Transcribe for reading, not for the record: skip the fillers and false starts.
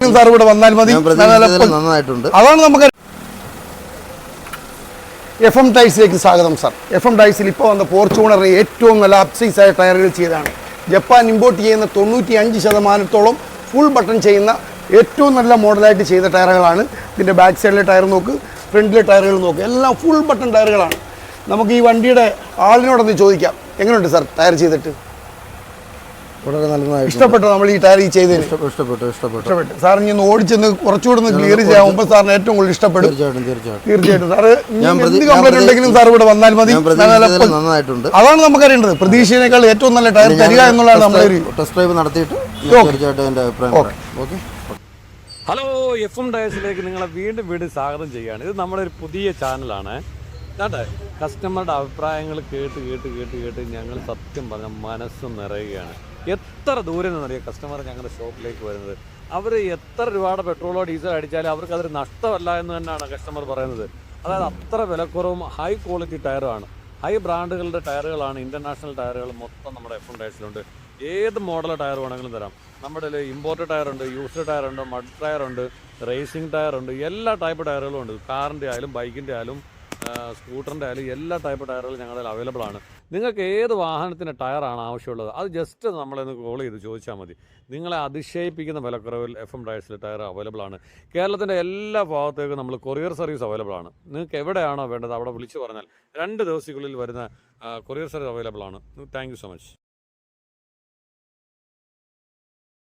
Sir ഇവിടെ വന്നാൽ മതി. അതാണ് നമുക്ക് FM ടൈൽസിലേക്ക് സ്വാഗതം സാർ. FM ടൈൽസിൽ ഇപ്പോൾ വന്ന ഫോർച്യൂണറിന് ഏറ്റവും നല്ല അപ്സൈസ് ആയ ടയറുകൾ ചെയ്തതാണ്. ജപ്പാൻ ഇമ്പോർട്ട് ചെയ്യുന്ന 95% ഫുൾ ബട്ടൺ ചെയ്യുന്ന ഏറ്റവും നല്ല മോഡലായിട്ട് ചെയ്ത ടയറുകളാണ്. ഇതിൻ്റെ ബാക്ക് സൈഡിലെ ടയർ നോക്ക്, ഫ്രണ്ടിലെ ടയറുകൾ നോക്ക്, എല്ലാം ഫുൾ ബട്ടൺ ടയറുകളാണ്. നമുക്ക് ഈ വണ്ടിയുടെ ആളിനോടൊന്ന് ചോദിക്കാം, എങ്ങനെയുണ്ട് സാർ ടയർ ചെയ്തിട്ട്? വളരെ നല്ലതായിട്ട് ഇഷ്ടപ്പെട്ടു. നമ്മൾ ഈ ടയർ ചെയ്തതിന് ഇഷ്ടപ്പെട്ടു. സാർ ഇനി ഒന്ന് ഓടിച്ചെന്ന് കുറച്ചുകൂടെ ഒന്ന് ക്ലിയർ ചെയ്യാവുമ്പോൾ സാറിന് ഏറ്റവും കൂടുതൽ ഇഷ്ടപ്പെടും. തീർച്ചയായിട്ടും സാറ് എന്ത് കംപ്ലൈന്റ് ഉണ്ടെങ്കിലും സാർ ഇവിടെ വന്നാൽ മതി. അതാണ് നമുക്കറിയേണ്ടത്. പ്രതീക്ഷയേക്കാൾ ഏറ്റവും നല്ല ടയർ തരിക എന്നുള്ളതാണ് നമ്മുടെ ഒരു ടെസ്റ്റ് ഡ്രൈവ് നടത്തിയിട്ട് തീർച്ചയായിട്ടും എൻ്റെ അഭിപ്രായം. ഓക്കെ. ഹലോ, FM ടയർസിലേക്ക് നിങ്ങളെ വീണ്ടും സ്വാഗതം ചെയ്യുകയാണ്. ഇത് നമ്മുടെ ഒരു പുതിയ ചാനലാണ്. അതെ, കസ്റ്റമറുടെ അഭിപ്രായങ്ങൾ കേട്ട് ഞങ്ങൾ സത്യം പറഞ്ഞാൽ മനസ്സ് നിറയുകയാണ്. എത്ര ദൂരം നിന്നറിയാം കസ്റ്റമർ ഞങ്ങളുടെ ഷോപ്പിലേക്ക് വരുന്നത്. അവർ എത്ര രൂപയുടെ പെട്രോളോ ഡീസലോ അടിച്ചാലും അവർക്ക് അതൊരു നഷ്ടമല്ല എന്ന് തന്നെയാണ് കസ്റ്റമർ പറയുന്നത്. അതായത് അത്ര വിലക്കുറവും ഹൈ ക്വാളിറ്റി ടയറുമാണ്. ഹൈ ബ്രാൻഡുകളുടെ ടയറുകളാണ്, ഇൻ്റർനാഷണൽ ടയറുകൾ മൊത്തം നമ്മുടെ FM ടയർസിലുണ്ട്. ഏത് മോഡൽ ടയർ വേണമെങ്കിലും തരാം. നമ്മുടെ ഇമ്പോർട്ടഡ് ടയറുണ്ട്, യൂസ്ഡ് ടയറുണ്ട്, മഡ് ടയറുണ്ട്, റേസിംഗ് ടയറുണ്ട്, എല്ലാ ടൈപ്പ് ടയറുകളും ഉണ്ട്. കാറിൻ്റെ ആയാലും ബൈക്കിൻ്റെ ആയാലും സ്കൂട്ടറിൻ്റെ ആയാലും എല്ലാ ടൈപ്പ് ടയറുകളും ഞങ്ങളുടെ അവൈലബിൾ ആണ്. നിങ്ങൾക്ക് ഏത് വാഹനത്തിൻ്റെ ടയറാണ് ആവശ്യമുള്ളത് അത് ജസ്റ്റ് നമ്മളൊന്ന് കോൾ ചെയ്ത് ചോദിച്ചാൽ മതി. നിങ്ങളെ അതിശയിപ്പിക്കുന്ന വിലക്കുറവിൽ FM ടയർസിൽ ടയർ അവൈലബിൾ ആണ്. കേരളത്തിൻ്റെ എല്ലാ ഭാഗത്തേക്കും നമ്മൾ കൊറിയർ സർവീസ് അവൈലബിൾ ആണ്. നിങ്ങൾക്ക് എവിടെയാണോ വേണ്ടത് അവിടെ വിളിച്ചു പറഞ്ഞാൽ 2 ദിവസത്തിനുള്ളിൽ വരുന്ന കൊറിയർ സർവീസ് അവൈലബിൾ ആണ്. Thank you so much.